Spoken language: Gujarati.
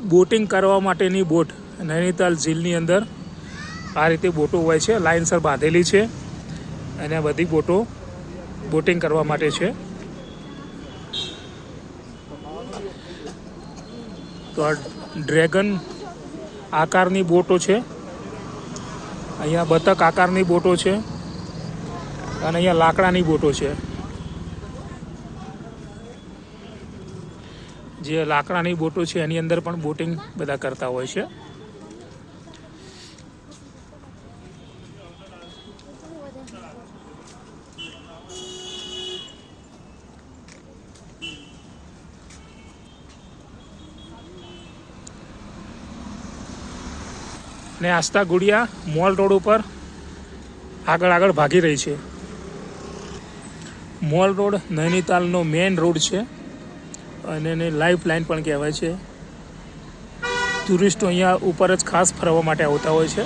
બોટિંગ કરવા માટેની બોટ નૈનીતાલ ઝીલની અંદર આ રીતે બોટો હોય છે, લાઇનસર બાંધેલી છે અને આ બધી બોટો બોટિંગ કરવા માટે છે। તો આ ડ્રેગન આકારની બોટો છે, અહીંયા બતક આકારની બોટો છે અને અહીંયા લાકડાની બોટો છે। જે લાકડાની બોટો છે એની અંદર પણ બોટિંગ બધા કરતા હોય છે। ને આસ્થા ગુડિયા મોલ રોડ ઉપર આગળ ભાગી રહી છે। મોલ રોડ નૈનીતાલનો મેઇન રોડ છે અને એને લાઈફ લાઇન પણ કહેવાય છે। ટુરિસ્ટો અહીંયા ઉપર જ ખાસ ફરવા માટે આવતા હોય છે।